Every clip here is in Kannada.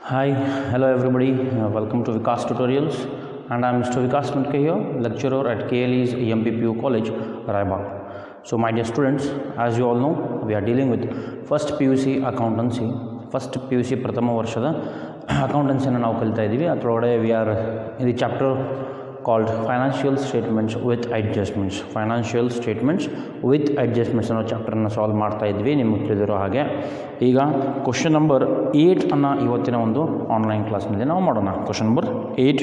Hi, hello everybody. Welcome to Vikas Tutorials, and I am Mr. Vikas Matkar here, lecturer at KLE's MPPU College, Raibag. So, my dear students, as you all know, we are dealing with first PUC accountancy. First PUC ಪ್ರಥಮ ವರ್ಷದ ಅಕೌಂಟೆನ್ಸಿಯನ್ನು ನಾವು ಕಲಿತಾ ಇದ್ದೀವಿ. ಅದರೊಳಗಡೆ we are in the chapter called financial statements with adjustments. Financial statements with adjustments ಅನ್ನೋ ಚಾಪ್ಟರ್ನ ಸಾಲ್ವ್ ಮಾಡ್ತಾ ಇದ್ವಿ ನಿಮಗೆ ತಿಳಿದಿರೋ ಹಾಗೆ. ಈಗ ಕ್ವಶನ್ ನಂಬರ್ 8 ಅನ್ನು ಇವತ್ತಿನ ಒಂದು ಆನ್ಲೈನ್ ಕ್ಲಾಸ್ನಲ್ಲಿ ನಾವು ಮಾಡೋಣ. Question number 8,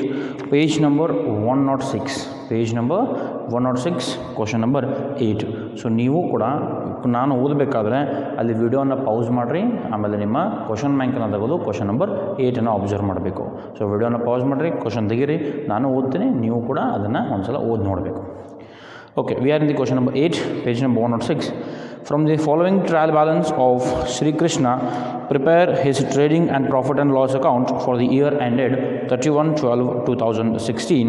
page number 106, page number 106, question number 8. So ನೀವು ಕೂಡ ನಾನು ಓದಬೇಕಾದ್ರೆ ಅಲ್ಲಿ ವಿಡಿಯೋನ ಪೌಸ್ ಮಾಡಿರಿ, ಆಮೇಲೆ ನಿಮ್ಮ ಕ್ವಶನ್ ಬ್ಯಾಂಕನ್ನು ತೆಗೆದು ಕ್ವಶನ್ ನಂಬರ್ 8ಅನ್ನು ಅಬ್ಸರ್ವ್ ಮಾಡಬೇಕು. ಸೊ ವಿಡಿಯೋನ ಪೌಸ್ ಮಾಡಿರಿ, ಕ್ವಶನ್ ತೆಗೀರಿ, ನಾನು ಓದ್ತೀನಿ, ನೀವು ಕೂಡ ಅದನ್ನು ಒಂದ್ಸಲ ಓದಿ ನೋಡಬೇಕು. Okay, we are in the question number 8, page number 106. From the following trial balance of Sri Krishna, prepare his trading and profit and loss account for the year ended 31/12/2016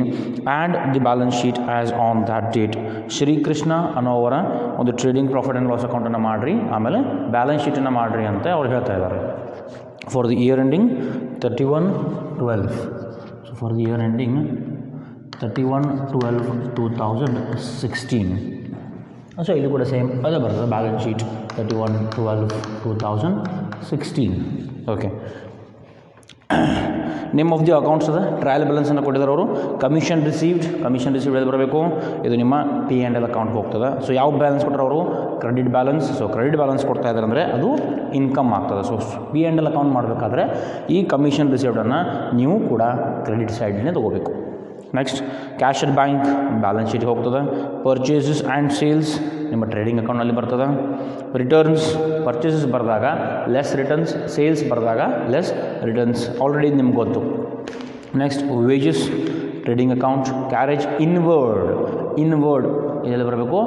and the balance sheet as on that date. Sri Krishna ಅನ್ನೋವರ ಒಂದು ಟ್ರೇಡಿಂಗ್ ಪ್ರಾಫಿಟ್ ಆ್ಯಂಡ್ ಲಾಸ್ ಅಕೌಂಟನ್ನು ಮಾಡಿರಿ, ಆಮೇಲೆ ಬ್ಯಾಲೆನ್ಸ್ ಶೀಟನ್ನು ಮಾಡಿರಿ ಅಂತ ಅವ್ರು ಹೇಳ್ತಾ ಇದ್ದಾರೆ. For the year ending 31/12. So for the year ending 31/12/2016. So ಇಲ್ಲಿ ಕೂಡ ಸೇಮ್ ಅದೇ ಬರ್ತದೆ, balance sheet 31/12/2016. Okay, name of the accounts ಅದ, ಟ್ರಯಲ್ ಬ್ಯಾಲೆನ್ಸನ್ನು ಕೊಟ್ಟಿದ್ದಾರೆ ಅವರು. ಕಮಿಷನ್ ರಿಸೀವ್ಡ್ ಎಲ್ಲಿ ಬರಬೇಕು, ಇದು ನಿಮ್ಮ P&L ಅಕೌಂಟ್ಗೆ ಹೋಗ್ತದೆ. ಸೊ ಯಾವ ಬ್ಯಾಲೆನ್ಸ್ ಕೊಟ್ಟರೆ ಅವರು, credit balance. So credit balance ಕೊಡ್ತಾ ಇದ್ದಾರೆ ಅಂದರೆ ಅದು ಇನ್ಕಮ್ ಆಗ್ತದೆ. ಸೊ P&L ಅಕೌಂಟ್ ಮಾಡಬೇಕಾದ್ರೆ ಈ ಕಮಿಷನ್ ರಿಸೀವ್ಡನ್ನು ನೀವು ಕೂಡ ಕ್ರೆಡಿಟ್ ಸೈಡ್ನೇ ತೊಗೋಬೇಕು. Next, cash at bank balance ಶೀಟ್ಗೆ ಹೋಗ್ತದೆ. ಪರ್ಚೇಸಸ್ ಆ್ಯಂಡ್ ಸೇಲ್ಸ್ ನಿಮ್ಮ ಟ್ರೇಡಿಂಗ್ ಅಕೌಂಟ್ನಲ್ಲಿ ಬರ್ತದೆ. ರಿಟರ್ನ್ಸ್, ಪರ್ಚೇಸಸ್ ಬರೆದಾಗ ಲೆಸ್ ರಿಟರ್ನ್ಸ್, ಸೇಲ್ಸ್ ಬರೆದಾಗ ಲೆಸ್ ರಿಟರ್ನ್ಸ್, ಆಲ್ರೆಡಿ ನಿಮ್ಗೆ ಗೊತ್ತು. Next, wages trading account. Carriage inward ಇದೆಲ್ಲ ಬರಬೇಕು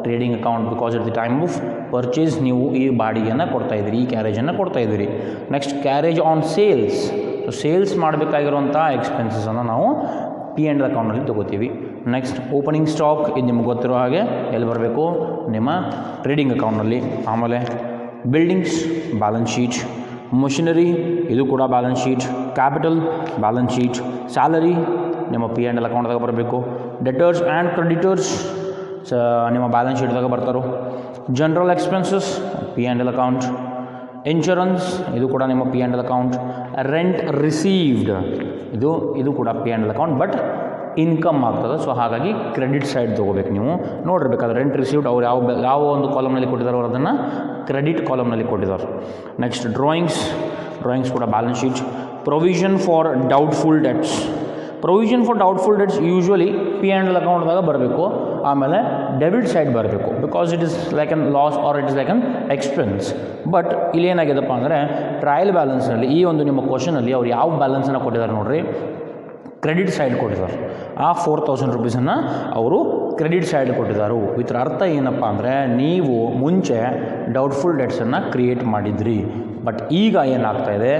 trading account, because at the time of purchase ನೀವು ಈ ಬಾಡಿಗೆಯನ್ನು ಕೊಡ್ತಾಯಿದ್ದೀರಿ, ಈ ಕ್ಯಾರೇಜನ್ನು ಕೊಡ್ತಾಯಿದ್ದೀರಿ. Next, carriage on sales. So sales ಮಾಡಬೇಕಾಗಿರುವಂಥ ಎಕ್ಸ್ಪೆನ್ಸಸನ್ನು ನಾವು P&L ಅಕೌಂಟ್ನಲ್ಲಿ ತೊಗೋತೀವಿ. ನೆಕ್ಸ್ಟ್, ಓಪನಿಂಗ್ ಸ್ಟಾಕ್, ಇದು ನಿಮ್ಗೆ ಗೊತ್ತಿರೋ ಹಾಗೆ ಎಲ್ಲಿ ಬರಬೇಕು, ನಿಮ್ಮ ಟ್ರೇಡಿಂಗ್ ಅಕೌಂಟ್ನಲ್ಲಿ. ಆಮೇಲೆ ಬಿಲ್ಡಿಂಗ್ಸ್ ಬ್ಯಾಲೆನ್ಸ್ ಶೀಟ್. ಮಷಿನರಿ ಇದು ಕೂಡ balance sheet. Capital balance sheet. Salary ನಿಮ್ಮ P&L ಅಕೌಂಟ್ದಾಗ ಬರಬೇಕು. ಡೆಟರ್ಸ್ ಆ್ಯಂಡ್ ಕ್ರೆಡಿಟರ್ಸ್ ನಿಮ್ಮ ಬ್ಯಾಲೆನ್ಸ್ ಶೀಟ್ದಾಗ ಬರ್ತಾರೋ. General expenses P&L account. Insurance ಇದು ಕೂಡ ನಿಮ್ಮ P&L ಅಕೌಂಟ್. ರೆಂಟ್ ರಿಸೀವ್ಡ್ ಇದು ಕೂಡ P&L ಅಕೌಂಟ್, ಬಟ್ ಇನ್ಕಮ್ ಆಗ್ತದೆ. ಸೊ ಹಾಗಾಗಿ ಕ್ರೆಡಿಟ್ ಸೈಡ್ ತೊಗೋಬೇಕು ನೀವು. ನೋಡಿರ್ಬೇಕಾದ್ರೆ ರೆಂಟ್ ರಿಸೀವ್ಡ್ ಅವ್ರು ಯಾವ ಒಂದು ಕಾಲಮ್ನಲ್ಲಿ ಕೊಟ್ಟಿದ್ದಾರೆ, ಅವರು ಅದನ್ನು ಕ್ರೆಡಿಟ್ ಕಾಲಮ್ನಲ್ಲಿ ಕೊಟ್ಟಿದ್ದಾರೆ. ನೆಕ್ಸ್ಟ್, ಡ್ರಾಯಿಂಗ್ಸ್ ಕೂಡ balance sheet. Provision for doubtful debts usually P&L ಅಕೌಂಟ್ದಾಗ ಬರಬೇಕು, ಆಮೇಲೆ ಡೆಬಿಟ್ ಸೈಡ್ ಬರಬೇಕು, because it is like an loss or it is like an expense. But ಇಲ್ಲಿ ಏನಾಗಿದೆಪ್ಪ ಅಂದರೆ ಟ್ರಯಲ್ ಬ್ಯಾಲೆನ್ಸ್ನಲ್ಲಿ ಈ ಒಂದು ನಿಮ್ಮ ಕ್ವಶನಲ್ಲಿ ಅವ್ರು ಯಾವ ಬ್ಯಾಲೆನ್ಸನ್ನು ಕೊಟ್ಟಿದ್ದಾರೆ ನೋಡಿರಿ, ಕ್ರೆಡಿಟ್ ಸೈಡ್ ಕೊಟ್ಟಿದ್ದಾರೆ. ಆ 4,000 ರೂಪೀಸನ್ನು ಅವರು ಕ್ರೆಡಿಟ್ ಸೈಡ್ ಕೊಟ್ಟಿದ್ದಾರೆ. ಇದರ ಅರ್ಥ ಏನಪ್ಪ ಅಂದರೆ, ನೀವು ಮುಂಚೆ ಡೌಟ್ಫುಲ್ ಡೆಟ್ಸನ್ನು ಕ್ರಿಯೇಟ್ ಮಾಡಿದ್ರಿ, ಬಟ್ ಈಗ ಏನಾಗ್ತಾಯಿದೆ,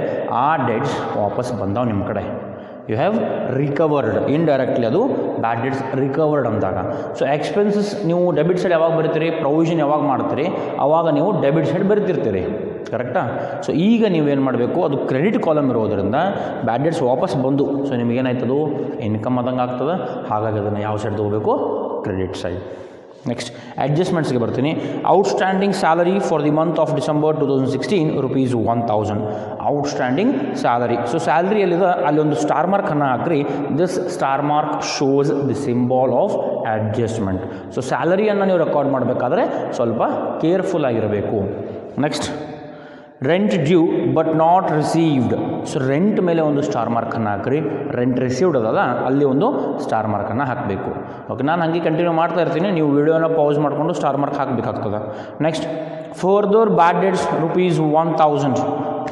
ಆ ಡೆಟ್ಸ್ ವಾಪಸ್ ಬಂದವು ನಿಮ್ಮ ಕಡೆ. ಯು ಹ್ಯಾವ್ ರಿಕವರ್ಡ್ ಇಂಡೈರೆಕ್ಟ್ಲಿ, ಅದು ಬ್ಯಾಡ್ ಡೆಟ್ಸ್ ರಿಕವರ್ಡ್ ಅಂದಾಗ. ಸೊ ಎಕ್ಸ್ಪೆನ್ಸಸ್ ನೀವು ಡೆಬಿಟ್ ಸೈಡ್ ಯಾವಾಗ ಬರೀತೀರಿ, ಪ್ರೊವಿಷನ್ ಯಾವಾಗ ಮಾಡ್ತೀರಿ, ಆವಾಗ ನೀವು ಡೆಬಿಟ್ ಸೈಡ್ ಬರೀತಿರ್ತೀರಿ, ಕರೆಕ್ಟಾ? ಸೊ ಈಗ ನೀವೇನು ಮಾಡಬೇಕು, ಅದು ಕ್ರೆಡಿಟ್ ಕಾಲಮ್ ಇರೋದರಿಂದ ಬ್ಯಾಡ್ ಡೆಟ್ಸ್ ವಾಪಸ್ ಬಂದು, ಸೊ ನಿಮಗೇನಾಯ್ತದು ಇನ್ಕಮ್ ಆದಂಗೆ ಆಗ್ತದೆ. ಹಾಗಾಗಿ ಅದನ್ನು ಯಾವ ಸೈಡ್ ತೊಗೋಬೇಕು, ಕ್ರೆಡಿಟ್ ಸೈಡ್. ನೆಕ್ಸ್ಟ್, ಅಡ್ಜಸ್ಟ್ಮೆಂಟ್ಸ್ಗೆ ಬರ್ತೀನಿ. Outstanding salary for the month of December 2016 ₹1,000 outstanding salary. So ಸ್ಯಾಲರಿಯಲ್ಲಿದೆ ಅಲ್ಲಿ ಒಂದು ಸ್ಟಾರ್ ಮಾರ್ಕನ್ನು ಹಾಕ್ರಿ. This star mark shows the symbol of adjustment. So ಸ್ಯಾಲರಿಯನ್ನು ನೀವು ರೆಕಾರ್ಡ್ ಮಾಡಬೇಕಾದ್ರೆ ಸ್ವಲ್ಪ ಕೇರ್ಫುಲ್ ಆಗಿರಬೇಕು. Next, rent due but not received. So rent ಮೇಲೆ ಒಂದು ಸ್ಟಾರ್ ಮಾರ್ಕನ್ನು ಹಾಕ್ರಿ. ರೆಂಟ್ ರಿಸೀವ್ಡ್ ಅದಲ್ಲ, ಅಲ್ಲಿ ಒಂದು ಸ್ಟಾರ್ ಮಾರ್ಕನ್ನು ಹಾಕಬೇಕು. ಓಕೆ, ನಾನು ಹಾಗೆ ಕಂಟಿನ್ಯೂ ಮಾಡ್ತಾ ಇರ್ತೀನಿ, ನೀವು ವಿಡಿಯೋನ ಪೌಸ್ ಮಾಡಿಕೊಂಡು ಸ್ಟಾರ್ ಮಾರ್ಕ್ ಹಾಕಬೇಕಾಗ್ತದೆ. ನೆಕ್ಸ್ಟ್, ಫರ್ದರ್ ಬ್ಯಾಡ್ ಡೆಟ್ಸ್ ₹1,000,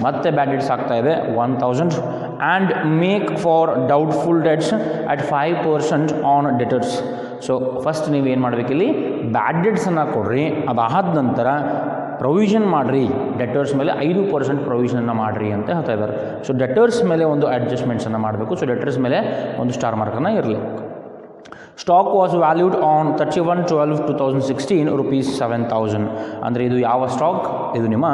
ಮತ್ತೆ ಬ್ಯಾಡ್ ಡೆಟ್ಸ್ ಆಗ್ತಾಯಿದೆ 1,000. And make for doubtful debts at 5% on debtors. So first ನೀವೇನು ಮಾಡಬೇಕಿಲ್ಲಿ, ಬ್ಯಾಡ್ ಡೆಟ್ಸನ್ನು ಕೊಡ್ರಿ, ಅದಾದ ನಂತರ ಪ್ರೊವಿಷನ್ ಮಾಡಿರಿ, ಡೆಟರ್ಸ್ ಮೇಲೆ 5% ಪ್ರೊವಿಷನನ್ನು ಮಾಡಿರಿ ಅಂತ ಹೇಳ್ತಾ ಇದ್ದಾರೆ. ಸೊ ಡೆಟರ್ಸ್ ಮೇಲೆ ಒಂದು ಅಡ್ಜಸ್ಟ್ಮೆಂಟ್ಸನ್ನು ಮಾಡಬೇಕು. ಸೊ ಡೆಟರ್ಸ್ ಮೇಲೆ ಒಂದು ಸ್ಟಾರ್ ಮಾರ್ಕನ್ನು ಇರಲಿ. Stock was valued on 31/12/2016 rupees 7,000. ಅಂದರೆ ಇದು ಯಾವ ಸ್ಟಾಕ್? ಇದು ನಿಮ್ಮ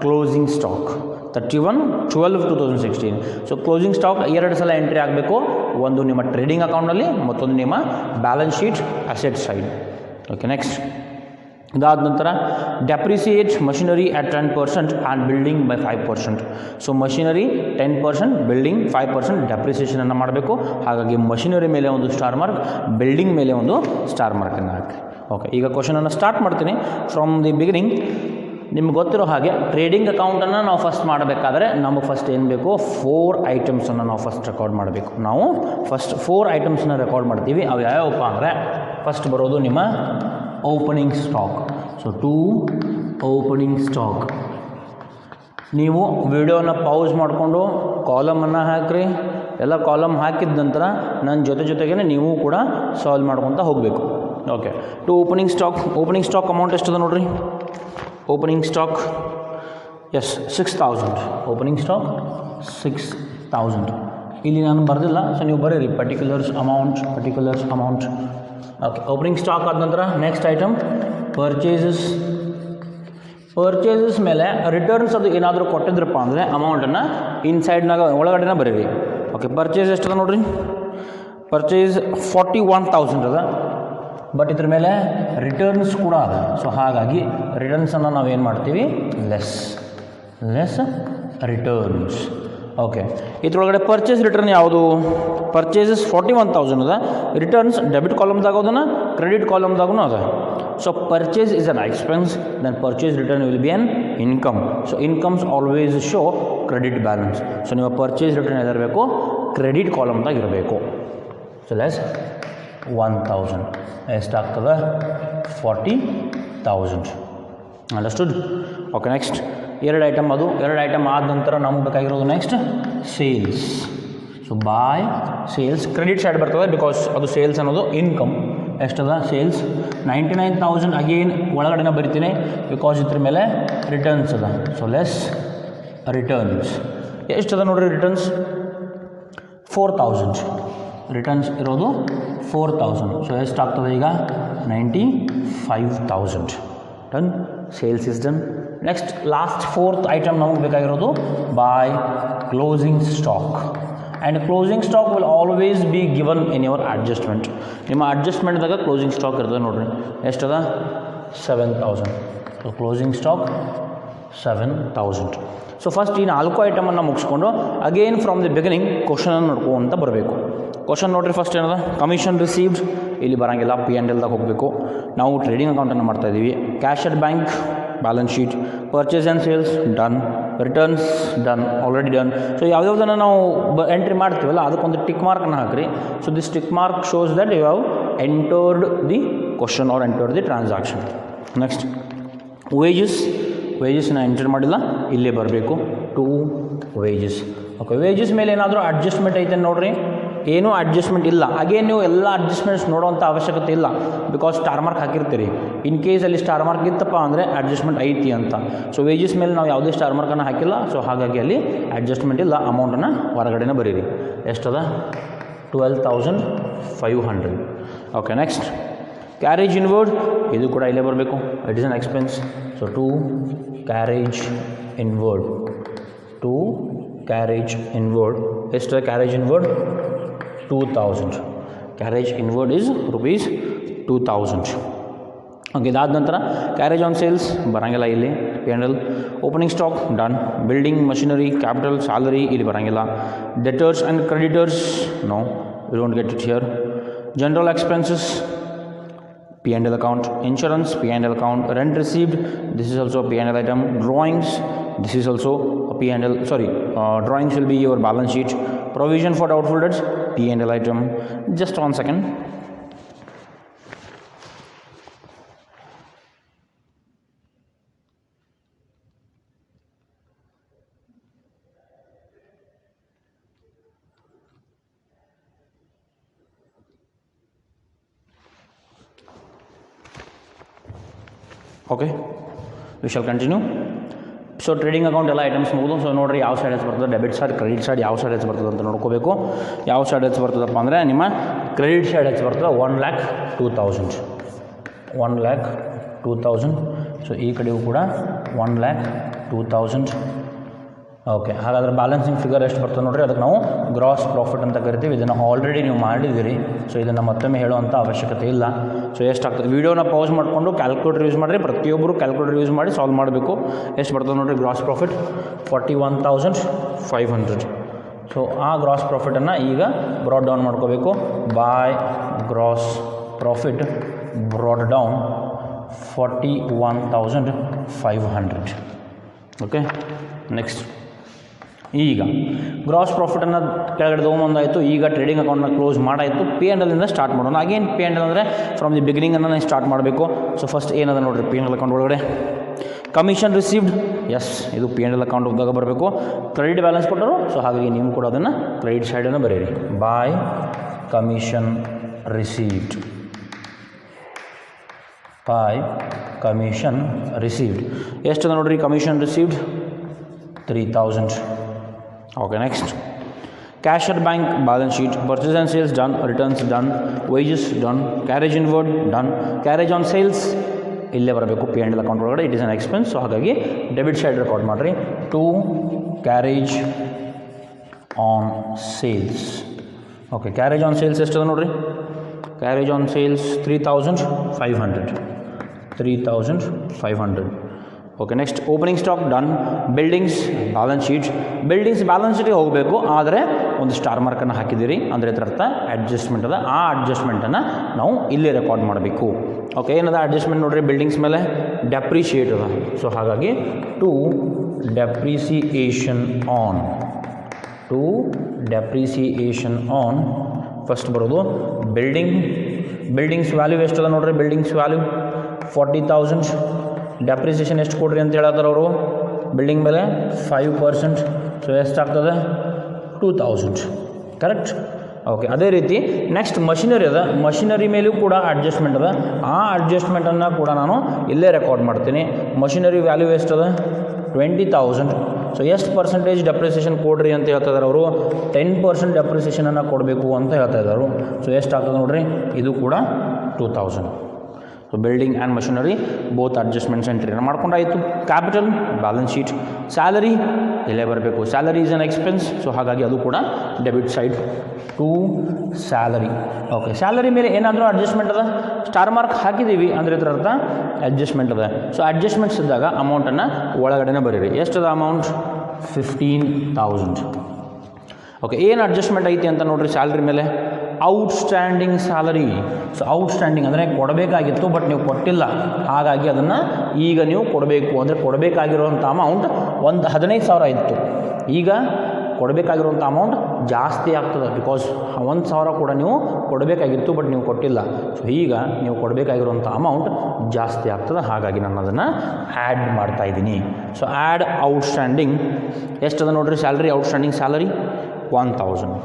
closing stock 31/12/2016. So closing stock 2 ಸಲ ಎಂಟ್ರಿ ಆಗಬೇಕು, ಒಂದು ನಿಮ್ಮ ಟ್ರೇಡಿಂಗ್ ಅಕೌಂಟ್ನಲ್ಲಿ, ಮತ್ತೊಂದು ನಿಮ್ಮ balance sheet asset side. Okay, next ಇದಾದ ನಂತರ depreciate machinery at 10% and building by 5%. So machinery 10%, building 5% ಡೆಪ್ರಿಸಿಯೇಷನನ್ನು ಮಾಡಬೇಕು. ಹಾಗಾಗಿ ಮಷಿನರಿ ಮೇಲೆ ಒಂದು ಸ್ಟಾರ್ ಮಾರ್ಕ್, ಬಿಲ್ಡಿಂಗ್ ಮೇಲೆ ಒಂದು ಸ್ಟಾರ್ ಮಾರ್ಕನ್ನು ಹಾಕಿ. ಓಕೆ, ಈಗ ಕ್ವಶನನ್ನು ಸ್ಟಾರ್ಟ್ ಮಾಡ್ತೀನಿ ಫ್ರಮ್ ದಿ ಬಿಗಿನಿಂಗ್. ನಿಮ್ಗೆ ಗೊತ್ತಿರೋ ಹಾಗೆ ಟ್ರೇಡಿಂಗ್ ಅಕೌಂಟನ್ನು ನಾವು ಫಸ್ಟ್ ಮಾಡಬೇಕಾದ್ರೆ ನಮಗೆ ಫಸ್ಟ್ ಏನು ಬೇಕು? 4 ಐಟಮ್ಸನ್ನು ನಾವು ಫಸ್ಟ್ ರೆಕಾರ್ಡ್ ಮಾಡಬೇಕು. ನಾವು ಫಸ್ಟ್ 4 ಐಟಮ್ಸನ್ನ ರೆಕಾರ್ಡ್ ಮಾಡ್ತೀವಿ. ಅವು ಯಾವ್ಯಾವಪ್ಪ ಅಂದರೆ ಫಸ್ಟ್ ಬರೋದು ನಿಮ್ಮ opening stock. So 2 opening stock. ನೀವು ವಿಡಿಯೋನ ಪೌಸ್ ಮಾಡಿಕೊಂಡು ಕಾಲಮನ್ನು ಹಾಕಿರಿ. ಎಲ್ಲ ಕಾಲಮ್ ಹಾಕಿದ ನಂತರ ನನ್ನ ಜೊತೆಗೇ ನೀವು ಕೂಡ ಸಾಲ್ವ್ ಮಾಡ್ಕೊತ ಹೋಗಬೇಕು. Okay, 2 opening stock. Opening stock amount ಎಷ್ಟದ ನೋಡಿರಿ? Opening stock 6,000. Opening stock 6,000. ಇಲ್ಲಿ ನಾನು ಬರೆದಿಲ್ಲ, ಸೊ ನೀವು ಬರೀರಿ particulars amount. Okay, opening stock ಆದ ನಂತರ ನೆಕ್ಸ್ಟ್ ಐಟಮ್ ಪರ್ಚೇಸಸ್ ಮೇಲೆ ರಿಟರ್ನ್ಸ್ ಅದು ಏನಾದರೂ ಕೊಟ್ಟಿದ್ರಪ್ಪ ಅಂದರೆ ಅಮೌಂಟನ್ನು ಇನ್ಸೈಡ್ನಾಗ ಒಳಗಡೆನ ಬರೀರಿ. ಓಕೆ, ಪರ್ಚೇಸ್ ಎಷ್ಟದ ನೋಡಿರಿ? ಪರ್ಚೇಸ್ 41,000 ಅದ, ಬಟ್ ಇದ್ರ ಮೇಲೆ ರಿಟರ್ನ್ಸ್ ಕೂಡ ಅದ. ಸೊ ಹಾಗಾಗಿ ರಿಟರ್ನ್ಸನ್ನು ನಾವೇನು ಮಾಡ್ತೀವಿ? Less returns. ಓಕೆ, ಇದ್ರೊಳಗಡೆ ಪರ್ಚೇಸ್ ರಿಟರ್ನ್ ಯಾವುದು? ಪರ್ಚೇಸಸ್ 41,000 ಅದ, ರಿಟರ್ನ್ಸ್ ಡೆಬಿಟ್ ಕಾಲಮ್ದಾಗ ಅದನ್ನು, ಕ್ರೆಡಿಟ್ ಕಾಲಮ್ದಾಗೂ ಅದ. So purchase is an expense, then purchase return will be an income. So incomes always show credit balance. So ನಿಮ್ಮ ಪರ್ಚೇಸ್ ರಿಟರ್ನ್ ಎಲ್ಲಿರಬೇಕು? ಕ್ರೆಡಿಟ್ ಕಾಲಮ್ದಾಗ ಇರಬೇಕು. ಸೊ ಲೆಸ್ 1,000 ಎಷ್ಟಾಗ್ತದೆ? 40,000. ಅಂಡರ್ಸ್ಟುಡ್? Okay, next 2 item. ಅದು 2 ಐಟಮ್ ಆದ ನಂತರ ನಮಗೆ ಬೇಕಾಗಿರೋದು next sales. So by sales credit side ಬರ್ತದೆ, ಬಿಕಾಸ್ ಅದು ಸೇಲ್ಸ್ ಅನ್ನೋದು ಇನ್ಕಮ್. ಎಷ್ಟದ ಸೇಲ್ಸ್? 99,000. ಅಗೇನ್ ಒಳಗಡೆನ ಬರಿತೀನಿ ಬಿಕಾಸ್ ಇದ್ರ ಮೇಲೆ ರಿಟರ್ನ್ಸ್ ಅದ. So less returns. ಎಷ್ಟದ ನೋಡಿರಿ ರಿಟರ್ನ್ಸ್? 4,000. ರಿಟರ್ನ್ಸ್ ಇರೋದು 4,000. ಸೊ ಎಷ್ಟಾಗ್ತದೆ ಈಗ? 95,000. Done, sales is done. Next last 4th item ನಮಗೆ ಬೇಕಾಗಿರೋದು by closing stock. And closing stock will always be given in your adjustment. ನಿಮ್ಮ ಅಡ್ಜಸ್ಟ್ಮೆಂಟ್ದಾಗ ಕ್ಲೋಸಿಂಗ್ ಸ್ಟಾಕ್ ಇರ್ತದೆ ನೋಡಿರಿ. ಎಷ್ಟದ? 7,000. So closing stock 7,000. So first ಈ 4 ಐಟಮನ್ನು ಮುಗಿಸ್ಕೊಂಡು ಅಗೇನ್ ಫ್ರಮ್ ದಿ ಬಿಗಿನಿಂಗ್ ಕ್ವಶನನ್ನು ನೋಡ್ಕೊಂತ ಬರಬೇಕು. ಕ್ವಶನ್ ನೋಡಿರಿ, ಫಸ್ಟ್ ಏನದ? Commission received. ಇಲ್ಲಿ ಬರೋಂಗಿಲ್ಲ, P&Lದಾಗ ಹೋಗಬೇಕು. ನಾವು ಟ್ರೇಡಿಂಗ್ ಅಕೌಂಟನ್ನು ಮಾಡ್ತಾಯಿದ್ದೀವಿ. Cash at bank, balance sheet. Purchase and sales done. Returns done, already done. So ಯಾವುದನ್ನು ನಾವು ಎಂಟ್ರಿ ಮಾಡ್ತೀವಲ್ಲ ಅದಕ್ಕೊಂದು ಟಿಕ್ ಮಾರ್ಕನ್ನು ಹಾಕಿರಿ. So this tick mark shows that you have entered the question or entered the transaction. Next ವೇಜಸ್ನ ಎಂಟರ್ ಮಾಡಿಲ್ಲ, ಇಲ್ಲೇ ಬರಬೇಕು. 2 ವೇಜಸ್. ಓಕೆ, ವೇಜಸ್ ಮೇಲೆ ಏನಾದರೂ ಅಡ್ಜಸ್ಟ್ಮೆಂಟ್ ಐತೆ ನೋಡಿರಿ. ಏನೂ ಅಡ್ಜಸ್ಟ್ಮೆಂಟ್ ಇಲ್ಲ. ಹಾಗೇ ನೀವು ಎಲ್ಲ ಅಡ್ಜಸ್ಟ್ಮೆಂಟ್ಸ್ ನೋಡೋವಂಥ ಅವಶ್ಯಕತೆ ಇಲ್ಲ, ಬಿಕಾಸ್ ಸ್ಟಾರ್ ಮಾರ್ಕ್ ಹಾಕಿರ್ತೀರಿ. ಇನ್ ಕೇಸ್ ಅಲ್ಲಿ ಸ್ಟಾರ್ ಮಾರ್ಕ್ ಇತ್ತಪ್ಪ ಅಂದರೆ ಅಡ್ಜಸ್ಟ್ಮೆಂಟ್ ಐತಿ ಅಂತ. ಸೊ ವೇಜಸ್ ಮೇಲೆ ನಾವು ಯಾವುದೇ ಸ್ಟಾರ್ ಮಾರ್ಕನ್ನು ಹಾಕಿಲ್ಲ, ಸೊ ಹಾಗಾಗಿ ಅಲ್ಲಿ ಅಡ್ಜಸ್ಟ್ಮೆಂಟ್ ಇಲ್ಲ. ಅಮೌಂಟನ್ನು ಹೊರಗಡೆನೇ ಬರೀರಿ. ಎಷ್ಟದ? 12,500. Okay, next carriage inward. ಇದು ಕೂಡ ಇಲ್ಲೇ ಬರಬೇಕು. It is an expense. So 2 carriage inward. ಎಷ್ಟು carriage inward? 2,000. Carriage inward is rupees 2,000. Okay, ಇದಾದ ನಂತರ ಕ್ಯಾರೇಜ್ ಆನ್ ಸೇಲ್ಸ್ ಬರೋಂಗಿಲ್ಲ ಇಲ್ಲಿ. P&L. Opening stock done. Building, machinery, capital, salary ಇಲ್ಲಿ ಬರೋಂಗಿಲ್ಲ. Debtors and creditors no, we don't get it here. General expenses P&L account. Insurance P&L account. Rent received, this is also a P&L item. Drawings, this is also a P&L, drawings will be your balance sheet. Provision for doubtful debts P&L item. Just 1 second. Okay, we shall continue. So trading account ಎಲ್ಲ ಐಟಮ್ಸ್ ಮುಗಿದು. ಸೊ ನೋಡಿರಿ ಯಾವ ಸೈಡ್ ಹೆಚ್ಚು ಬರ್ತದೆ, ಡೆಬಿಟ್ ಸೈಡ್, ಕ್ರೆಡಿಟ್ ಸೈಡ್ ಯಾವ ಸೈಡ್ ಹೆಚ್ಚು ಬರ್ತದೆ ಅಂತ ನೋಡ್ಕೋಬೇಕು. ಯಾವ ಸೈಡ್ ಹೆಚ್ಚು ಬರ್ತದಪ್ಪ ಅಂದರೆ ನಿಮ್ಮ ಕ್ರೆಡಿಟ್ ಸೈಡ್ ಹೆಚ್ಚು ಬರ್ತದೆ 1,02,000. 1,02,000. ಸೊ ಈ ಕಡೆಯೂ ಕೂಡ 1,02,000. ಓಕೆ, ಹಾಗಾದರೆ ಬ್ಯಾಲೆನ್ಸಿಂಗ್ ಫಿಗರ್ ಎಷ್ಟು ಬರ್ತದೆ ನೋಡಿರಿ, ಅದಕ್ಕೆ ನಾವು ಗ್ರಾಸ್ ಪ್ರಾಫಿಟ್ ಅಂತ ಕರಿತೀವಿ. ಇದನ್ನು ಆಲ್ರೆಡಿ ನೀವು ಮಾಡಿದ್ದೀರಿ, ಸೊ ಇದನ್ನು ಮತ್ತೊಮ್ಮೆ ಹೇಳುವಂಥ ಅವಶ್ಯಕತೆ ಇಲ್ಲ. ಸೊ ಎಷ್ಟಾಗ್ತದೆ, ವೀಡಿಯೋನ ಪಾಸ್ ಮಾಡಿಕೊಂಡು ಕ್ಯಾಲ್ಕುಲೇಟರ್ ಯೂಸ್ ಮಾಡಿರಿ. ಪ್ರತಿಯೊಬ್ಬರು ಕ್ಯಾಲ್ಕುಲೇಟರ್ ಯೂಸ್ ಮಾಡಿ ಸಾಲ್ವ್ ಮಾಡಬೇಕು. ಎಷ್ಟು ಬರ್ತದೆ ನೋಡಿರಿ ಗ್ರಾಸ್ ಪ್ರಾಫಿಟ್ 41,500. ಸೊ ಆ ಗ್ರಾಸ್ ಪ್ರಾಫಿಟನ್ನು ಈಗ ಬ್ರಾಡ್ ಡೌನ್ ಮಾಡ್ಕೋಬೇಕು. By gross profit brought down 41,500. Okay, next ಈಗ ಗ್ರಾಸ್ ಪ್ರಾಫಿಟನ್ನು ಕೆಳಗಡೆ ತೊಗೊಂಬಂದಾಯಿತು. ಈಗ ಟ್ರೇಡಿಂಗ್ ಅಕೌಂಟ್ನ ಕ್ಲೋಸ್ ಮಾಡಾಯಿತು. P&L ಸ್ಟಾರ್ಟ್ ಮಾಡೋಣ. ಅಗೇನ್ P&L ಅಂದರೆ ಫ್ರಮ್ ದಿ ಬಿಗಿನಿಂಗನ್ನು ನಾನು ಸ್ಟಾರ್ಟ್ ಮಾಡಬೇಕು. ಸೊ ಫಸ್ಟ್ ಏನದ ನೋಡಿರಿ P&L ಅಕೌಂಟ್ ಒಳಗಡೆ ಕಮಿಷನ್ ರಿಸೀವ್ಡ್. ಎಸ್, ಇದು P&L ಅಕೌಂಟ್ ಹೋದಾಗ ಬರಬೇಕು. ಕ್ರೆಡಿಟ್ ಬ್ಯಾಲೆನ್ಸ್ ಕೊಟ್ಟರು, ಸೊ ಹಾಗಾಗಿ ನೀವು ಕೂಡ ಅದನ್ನು ಕ್ರೆಡಿಟ್ ಸೈಡನ್ನು ಬರೀರಿ. By commission received. By commission received ಎಷ್ಟದ ನೋಡಿರಿ commission received 3,000. Okay, next cash at bank balance sheet. Purchase and sales done, returns done, wages done, carriage inward done, carriage on sales ಇಲ್ಲೇ ಬರಬೇಕು P&L ಅಕೌಂಟ್ ಒಳಗಡೆ. It is an expense, so ಹಾಗಾಗಿ ಡೆಬಿಟ್ ಸೈಡ್ ರೆಕಾರ್ಡ್ ಮಾಡಿರಿ. To carriage on sales. Okay, carriage on sales ಎಷ್ಟದ ನೋಡಿರಿ, carriage on sales 3,500. 3,500. Okay, next opening stock done. Buildings balance sheet. Buildings balance ಶೀಟಿಗೆ ಹೋಗಬೇಕು, ಆದರೆ ಒಂದು ಸ್ಟಾರ್ ಮಾರ್ಕನ್ನು ಹಾಕಿದ್ದೀರಿ ಅಂದರೆ ಇದರ ಅರ್ಥ ಅಡ್ಜಸ್ಟ್ಮೆಂಟ್ ಅದ. ಆ ಅಡ್ಜಸ್ಟ್ಮೆಂಟನ್ನು ನಾವು ಇಲ್ಲೇ ರೆಕಾರ್ಡ್ ಮಾಡಬೇಕು. ಓಕೆ, ಏನದ ಅಡ್ಜಸ್ಟ್ಮೆಂಟ್ ನೋಡಿರಿ, ಬಿಲ್ಡಿಂಗ್ಸ್ ಮೇಲೆ ಡೆಪ್ರಿಷಿಯೇಟ್ ಅದ. ಸೊ ಹಾಗಾಗಿ to depreciation on. To depreciation on first ಬರೋದು ಬಿಲ್ಡಿಂಗ್ಸ್ ವ್ಯಾಲ್ಯೂ ಎಷ್ಟದ ನೋಡ್ರಿ, ಬಿಲ್ಡಿಂಗ್ಸ್ ವ್ಯಾಲ್ಯೂ 40,000. ಡೆಪ್ರಿಸಿಯೇಷನ್ ಎಷ್ಟು ಕೊಡ್ರಿ ಅಂತ ಹೇಳತ್ತಾರೆ ಅವರು, ಬಿಲ್ಡಿಂಗ್ ಮೇಲೆ 5%. ಸೊ ಎಷ್ಟಾಗ್ತದೆ 2,000. ಕರೆಕ್ಟ್. ಓಕೆ, ಅದೇ ರೀತಿ ನೆಕ್ಸ್ಟ್ ಮಷಿನರಿ ಅದ. ಮಷಿನರಿ ಮೇಲೂ ಕೂಡ ಅಡ್ಜಸ್ಟ್ಮೆಂಟ್ ಅದ. ಆ ಅಡ್ಜಸ್ಟ್ಮೆಂಟನ್ನು ಕೂಡ ನಾನು ಇಲ್ಲೇ ರೆಕಾರ್ಡ್ ಮಾಡ್ತೀನಿ. ಮಷಿನರಿ ವ್ಯಾಲ್ಯೂ ಎಷ್ಟದ 20,000. ಸೊ ಎಷ್ಟು ಪರ್ಸೆಂಟೇಜ್ ಡೆಪ್ರಿಸಿಯೇಷನ್ ಕೊಡ್ರಿ ಅಂತ ಹೇಳ್ತಾ ಇದ್ದಾರೆ ಅವರು, 10% ಡೆಪ್ರಿಸಿಯೇಷನನ್ನು ಕೊಡಬೇಕು ಅಂತ ಹೇಳ್ತಾ ಇದ್ದಾರೆ. ಸೊ ಎಷ್ಟಾಗ್ತದೆ ನೋಡಿರಿ, ಇದು ಕೂಡ 2,000. So building and machinery both adjustments ಎಂಟ್ರಿನ ಮಾಡ್ಕೊಂಡಾಯಿತು. Capital balance sheet. ಸ್ಯಾಲರಿ ಇಲ್ಲೇ ಬರಬೇಕು. Salary is an expense, so ಹಾಗಾಗಿ ಅದು ಕೂಡ debit side to salary. Okay, salary ಮೇಲೆ ಏನಾದರೂ ಅಡ್ಜಸ್ಟ್ಮೆಂಟ್ ಅದ, ಸ್ಟಾರ್ ಮಾರ್ಕ್ ಹಾಕಿದ್ದೀವಿ ಅಂದರೆ ಇದರ ಅರ್ಥ ಅಡ್ಜಸ್ಟ್ಮೆಂಟ್ ಅದ. ಸೊ ಅಡ್ಜಸ್ಟ್ಮೆಂಟ್ಸ್ ಇದ್ದಾಗ ಅಮೌಂಟನ್ನು ಒಳಗಡೆನೇ ಬರೀರಿ. ಎಷ್ಟದ ಅಮೌಂಟ್ 15,000. ಓಕೆ, ಏನು ಅಡ್ಜಸ್ಟ್ಮೆಂಟ್ ಐತಿ ಅಂತ ನೋಡಿರಿ ಸ್ಯಾಲ್ರಿ ಮೇಲೆ, ಔಟ್ಸ್ಟ್ಯಾಂಡಿಂಗ್ ಸ್ಯಾಲರಿ. ಸೊ ಔಟ್ಸ್ಟ್ಯಾಂಡಿಂಗ್ ಅಂದರೆ ಕೊಡಬೇಕಾಗಿತ್ತು ಬಟ್ ನೀವು ಕೊಟ್ಟಿಲ್ಲ, ಹಾಗಾಗಿ ಅದನ್ನು ಈಗ ನೀವು ಕೊಡಬೇಕು. ಅಂದರೆ ಕೊಡಬೇಕಾಗಿರುವಂಥ ಅಮೌಂಟ್ 15,000 ಇತ್ತು, ಈಗ ಕೊಡಬೇಕಾಗಿರುವಂಥ ಅಮೌಂಟ್ ಜಾಸ್ತಿ ಆಗ್ತದೆ. ಬಿಕಾಸ್ 1,000 ಕೂಡ ನೀವು ಕೊಡಬೇಕಾಗಿತ್ತು ಬಟ್ ನೀವು ಕೊಟ್ಟಿಲ್ಲ. ಸೊ ಈಗ ನೀವು ಕೊಡಬೇಕಾಗಿರುವಂಥ ಅಮೌಂಟ್ ಜಾಸ್ತಿ ಆಗ್ತದೆ, ಹಾಗಾಗಿ ನಾನು ಅದನ್ನು ಆ್ಯಡ್ ಮಾಡ್ತಾಯಿದ್ದೀನಿ. ಸೊ ಆ್ಯಡ್ ಔಟ್ಸ್ಟ್ಯಾಂಡಿಂಗ್ ಎಷ್ಟದ ನೋಡಿರಿ ಸ್ಯಾಲ್ರಿ, ಔಟ್ಸ್ಟ್ಯಾಂಡಿಂಗ್ ಸ್ಯಾಲರಿ 1,000.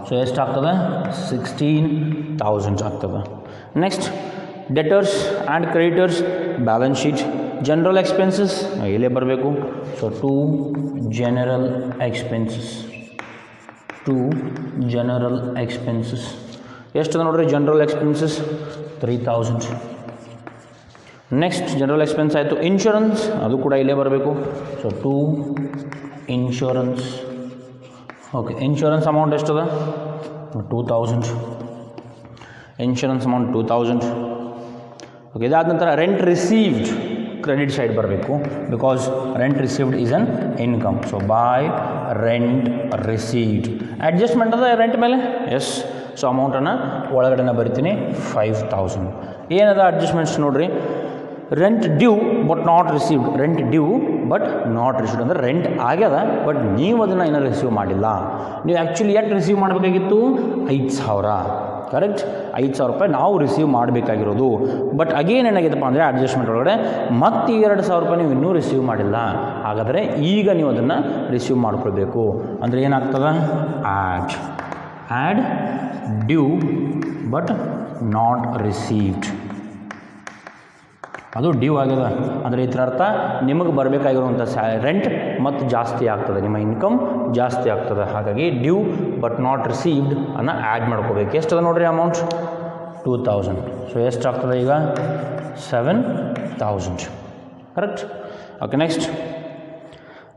ಸೊ ಎಷ್ಟಾಗ್ತದೆ 16,000 ಆಗ್ತದೆ. Next debtors and creditors balance sheet. General expenses ಇಲ್ಲೇ ಬರಬೇಕು. ಸೊ ಟು ಜನರಲ್ ಎಕ್ಸ್ಪೆನ್ಸಸ್ ಎಷ್ಟದ ನೋಡಿರಿ, general expenses 3,000. Next general expense ಆಯಿತು. ಇನ್ಶೂರೆನ್ಸ್ ಅದು ಕೂಡ ಇಲ್ಲೇ ಬರಬೇಕು. So to insurance. Okay, insurance amount ಎಷ್ಟದ 2,000. Insurance amount 2,000. ಓಕೆ, ಇದಾದ ನಂತರ ರೆಂಟ್ ರಿಸೀವ್ಡ್ ಕ್ರೆಡಿಟ್ ಸೈಡ್ ಬರಬೇಕು. Because rent received is an income. So by rent received adjustment ಅದ ರೆಂಟ್ ಮೇಲೆ. ಎಸ್, ಸೊ ಅಮೌಂಟನ್ನು ಒಳಗಡೆನ ಬರಿತೀನಿ 5,000. ಏನದ ಅಡ್ಜಸ್ಟ್ಮೆಂಟ್ಸ್ ನೋಡಿರಿ, rent due but not received. Rent due but not received ಅಂದರೆ ರೆಂಟ್ ಆಗ್ಯದ ಬಟ್ ನೀವು ಅದನ್ನು ಇನ್ನೂ ರಿಸೀವ್ ಮಾಡಿಲ್ಲ. ನೀವು ಆ್ಯಕ್ಚುಲಿ ಎಷ್ಟು ರಿಸೀವ್ ಮಾಡಬೇಕಾಗಿತ್ತು, 5,000. ಕರೆಕ್ಟ್, 5,000 ರೂಪಾಯಿ ನಾವು ರಿಸೀವ್ ಮಾಡಬೇಕಾಗಿರೋದು. ಬಟ್ ಅಗೇನ್ ಏನಾಗಿದೆಪ್ಪ ಅಂದರೆ ಅಡ್ಜಸ್ಟ್ಮೆಂಟ್ ಒಳಗಡೆ ಮತ್ತೆ 2,000 ರೂಪಾಯಿ ನೀವು ಇನ್ನೂ ರಿಸೀವ್ ಮಾಡಿಲ್ಲ. ಹಾಗಾದರೆ ಈಗ ನೀವು ಅದನ್ನು ರಿಸೀವ್ ಮಾಡ್ಕೊಳ್ಬೇಕು. ಅಂದರೆ ಏನಾಗ್ತದೆ, add due but not received. ಅದು ಡ್ಯೂ ಆಗಿದೆ ಅಂದರೆ ಇದರ ಅರ್ಥ ನಿಮಗೆ ಬರಬೇಕಾಗಿರುವಂಥ ರೆಂಟ್ ಮತ್ತು ಜಾಸ್ತಿ ಆಗ್ತದೆ, ನಿಮ್ಮ ಇನ್ಕಮ್ ಜಾಸ್ತಿ ಆಗ್ತದೆ. ಹಾಗಾಗಿ ಡ್ಯೂ ಬಟ್ ನಾಟ್ ರಿಸೀವ್ಡ್ ಅನ್ನು ಆ್ಯಡ್ ಮಾಡ್ಕೋಬೇಕು. ಎಷ್ಟದ ನೋಡಿರಿ ಅಮೌಂಟ್ 2000. ಸೊ ಎಷ್ಟಾಗ್ತದೆ ಈಗ 7000. ಕರೆಕ್ಟ್. ಓಕೆ, ನೆಕ್ಸ್ಟ್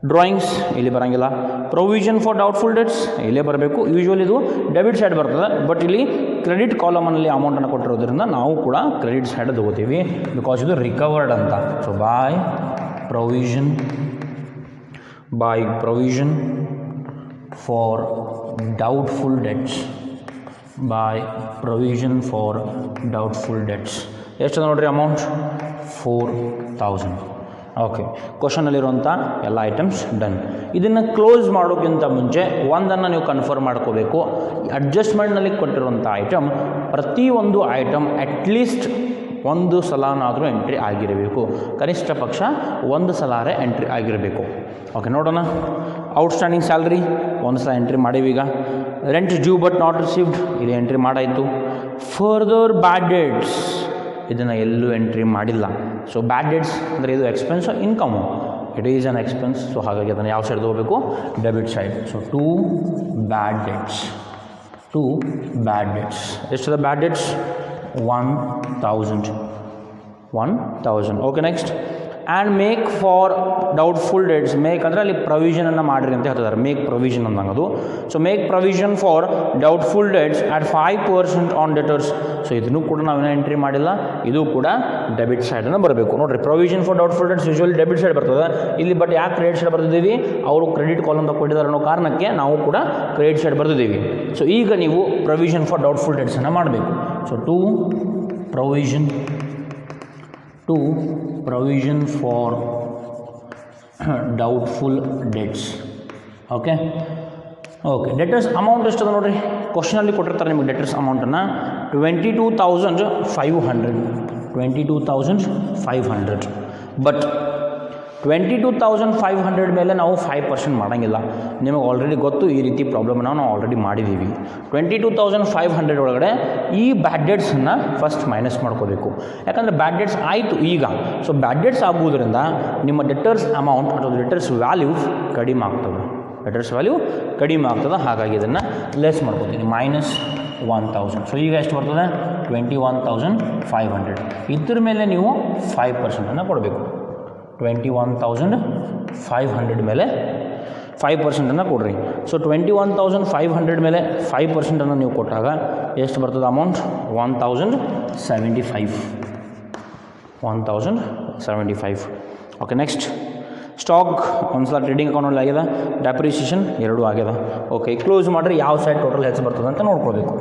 ಡ್ರಾಯಿಂಗ್ಸ್ ಇಲ್ಲಿ ಬರೋಂಗಿಲ್ಲ. ಪ್ರೊವಿಷನ್ ಫಾರ್ ಡೌಟ್ಫುಲ್ ಡೆಟ್ಸ್ ಇಲ್ಲೇ ಬರಬೇಕು. ಯೂಶ್ವಲಿ ಇದು ಡೆಬಿಟ್ ಸೈಡ್ ಬರ್ತದೆ, ಬಟ್ ಇಲ್ಲಿ ಕ್ರೆಡಿಟ್ ಕಾಲಮಲ್ಲಿ ಅಮೌಂಟನ್ನು ಕೊಟ್ಟಿರೋದ್ರಿಂದ ನಾವು ಕೂಡ ಕ್ರೆಡಿಟ್ ಸೈಡ್ ತಗೋತೀವಿ ಬಿಕಾಸ್ ಇದು ರಿಕವರ್ಡ್ ಅಂತ. So by provision for doubtful debts, by provision for doubtful debts ಎಷ್ಟು ನೋಡಿರಿ ಅಮೌಂಟ್ 4000. ಓಕೆ, ಕ್ವಶನಲ್ಲಿರುವಂಥ ಎಲ್ಲ ಐಟಮ್ಸ್ ಡನ್. ಇದನ್ನು ಕ್ಲೋಸ್ ಮಾಡೋಕ್ಕಿಂತ ಮುಂಚೆ ಒಂದನ್ನು ನೀವು ಕನ್ಫರ್ಮ್ ಮಾಡ್ಕೋಬೇಕು. ಅಡ್ಜಸ್ಟ್ಮೆಂಟ್ನಲ್ಲಿ ಕೊಟ್ಟಿರುವಂಥ ಐಟಮ್ ಪ್ರತಿಯೊಂದು ಐಟಮ್ ಅಟ್ಲೀಸ್ಟ್ ಒಂದು ಸಲನಾದರೂ ಎಂಟ್ರಿ ಆಗಿರಬೇಕು, ಕನಿಷ್ಠ ಪಕ್ಷ ಒಂದು ಸಲಾರೇ ಎಂಟ್ರಿ ಆಗಿರಬೇಕು. ಓಕೆ, ನೋಡೋಣ. ಔಟ್ಸ್ಟ್ಯಾಂಡಿಂಗ್ ಸ್ಯಾಲ್ರಿ ಒಂದು ಸಲ ಎಂಟ್ರಿ ಮಾಡೀವೀಗ. Rent due but not received ಇಲ್ಲಿ ಎಂಟ್ರಿ ಮಾಡಾಯಿತು. ಫರ್ದರ್ ಬ್ಯಾಡ್ ಡೇಟ್ಸ್ ಇದನ್ನು ಎಲ್ಲೂ ಎಂಟ್ರಿ ಮಾಡಿಲ್ಲ. ಸೊ ಬ್ಯಾಡ್ ಡೇಟ್ಸ್ ಅಂದರೆ ಇದು expense income, it is an expense. So ಹಾಗಾಗಿ ಅದನ್ನು ಯಾವ ಸೈಡ್ ತೊಗೋಬೇಕು? Debit side. So to bad debts ಎಷ್ಟದ bad debts 1000. Okay, next and make for doubtful debts. Make ಅಂದರೆ ಅಲ್ಲಿ ಪ್ರೊವಿಷನನ್ನು ಮಾಡಿರಿ ಅಂತ ಹೇಳ್ತಿದ್ದಾರೆ. ಮೇಕ್ ಪ್ರೊವಿಷನ್ ಅಂದಂಗದು. So make provision for doubtful debts at 5% on debtors. So ಇದನ್ನು ಕೂಡ ನಾವೇನೋ ಎಂಟ್ರಿ ಮಾಡಿಲ್ಲ, ಇದು ಕೂಡ ಡೆಬಿಟ್ ಸೈಡನ್ನು ಬರಬೇಕು. ನೋಡಿರಿ, provision for doubtful dates usually debit side ಬರ್ತದೆ ಇಲ್ಲಿ, ಬಟ್ ಯಾಕೆ ಕ್ರೆಡಿಟ್ ಸೈಡ್ ಬರ್ತಿದ್ದೀವಿ? ಅವರು ಕ್ರೆಡಿಟ್ ಕಾಲಮ್ ಕೊಟ್ಟಿದ್ದಾರೆ ಅನ್ನೋ ಕಾರಣಕ್ಕೆ ನಾವು ಕೂಡ ಕ್ರೆಡಿಟ್ ಸೈಡ್ ಬರ್ತಿದ್ದೀವಿ. ಸೊ ಈಗ ನೀವು ಪ್ರೊವಿಷನ್ ಫಾರ್ ಡೌಟ್ಫುಲ್ ಡೇಟ್ಸನ್ನು ಮಾಡಬೇಕು. So to provision for doubtful debts. Okay, debtors amount ಎಷ್ಟದ ನೋಡಿರಿ, ಕ್ವಶನಲ್ಲಿ ಕೊಟ್ಟಿರ್ತಾರೆ ನಿಮಗೆ ಡೆಟರ್ಸ್ ಅಮೌಂಟನ್ನು 22,500. ಬಟ್ 22,500 ಮೇಲೆ ನಾವು 5% ಮಾಡೋಂಗಿಲ್ಲ. ನಿಮಗೆ ಆಲ್ರೆಡಿ ಗೊತ್ತು ಈ ರೀತಿ ಪ್ರಾಬ್ಲಮ್ನ ನಾವು ಆಲ್ರೆಡಿ ಮಾಡಿದ್ದೀವಿ. 22,500 ಒಳಗಡೆ ಈ ಬ್ಯಾಡ್ ಡೇಟ್ಸನ್ನು ಫಸ್ಟ್ ಮೈನಸ್ ಮಾಡ್ಕೋಬೇಕು. ಯಾಕಂದರೆ ಬ್ಯಾಡ್ ಡೇಟ್ಸ್ ಆಯಿತು ಈಗ. ಸೊ ಬ್ಯಾಡ್ ಡೇಟ್ಸ್ ಆಗುವುದರಿಂದ ನಿಮ್ಮ ಡೆಟರ್ಸ್ ಅಮೌಂಟ್ ಅಥವಾ ಡೆಟರ್ಸ್ ವ್ಯಾಲ್ಯೂ ಕಡಿಮೆ ಆಗ್ತದೆ. ಹಾಗಾಗಿ ಇದನ್ನು ಲೆಸ್ ಮಾಡ್ಕೋತೀನಿ, -1000. ಸೊ ಈಗ ಎಷ್ಟು ಬರ್ತದೆ? 21,500. ಇದ್ರ ಮೇಲೆ ನೀವು 5%ಅನ್ನು ಕೊಡಬೇಕು. 21,500 ಮೇಲೆ 5%ಅನ್ನು ಕೊಡ್ರಿ. ಸೊ 21,500 ಮೇಲೆ 5%ಅನ್ನು ನೀವು ಕೊಟ್ಟಾಗ ಎಷ್ಟು ಬರ್ತದೆ ಅಮೌಂಟ್? 1,075. ಓಕೆ, ನೆಕ್ಸ್ಟ್ ಸ್ಟಾಕ್ ಒಂದು ಸಲ ಟ್ರೇಡಿಂಗ್ ಅಕೌಂಟಲ್ಲಿ ಆಗ್ಯದ, ಡೆಪ್ರಿಸಿಯೇಷನ್ 2 ಆಗ್ಯದ. ಓಕೆ, ಕ್ಲೋಸ್ ಮಾಡಿರಿ. ಯಾವ ಸೈಡ್ ಟೋಟಲ್ ಹೆಚ್ಚು ಬರ್ತದೆ ಅಂತ ನೋಡ್ಕೋಬೇಕು.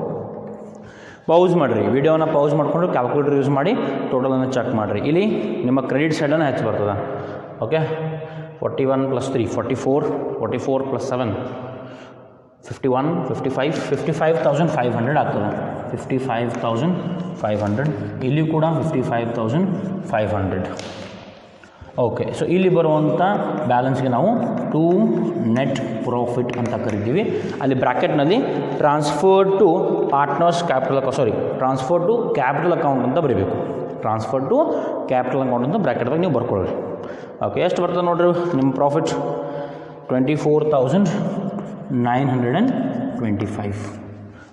ಪೌಸ್ ಮಾಡಿರಿ, ವಿಡಿಯೋನ ಪೌಸ್ ಮಾಡಿಕೊಂಡು ಕ್ಯಾಲ್ಕುಲೇಟರ್ ಯೂಸ್ ಮಾಡಿ ಟೋಟಲನ್ನು ಚೆಕ್ ಮಾಡಿರಿ. ಇಲ್ಲಿ ನಿಮ್ಮ ಕ್ರೆಡಿಟ್ ಸೈಡನ್ನು ಹೆಚ್ಚು ಬರ್ತದೆ. ಓಕೆ, 41 + 3 44, 44 + 7 51, 55, 55,500 ಆಗ್ತದೆ. 55,500. ಇಲ್ಲಿ ಕೂಡ 55,500. ಓಕೆ, ಸೊ ಇಲ್ಲಿ ಬರುವಂಥ ಬ್ಯಾಲೆನ್ಸ್ಗೆ ನಾವು ಟು ನೆಟ್ ಪ್ರಾಫಿಟ್ ಅಂತ ಕರಿತೀವಿ. ಅಲ್ಲಿ ಬ್ರ್ಯಾಕೆಟ್ನಲ್ಲಿ ಟ್ರಾನ್ಸ್ಫರ್ ಟು ಕ್ಯಾಪಿಟಲ್ ಅಕೌಂಟ್ ಅಂತ ಬರೀಬೇಕು. ಟ್ರಾನ್ಸ್ಫರ್ ಟು ಕ್ಯಾಪಿಟಲ್ ಅಕೌಂಟ್ ಅಂತ ಬ್ರ್ಯಾಕೆಟ್ದಾಗ ನೀವು ಬರ್ಕೊಳ್ಳಿ. ಓಕೆ, ಎಷ್ಟು ಬರ್ತದೆ ನೋಡಿರಿ ನಿಮ್ಮ profit? 24,925.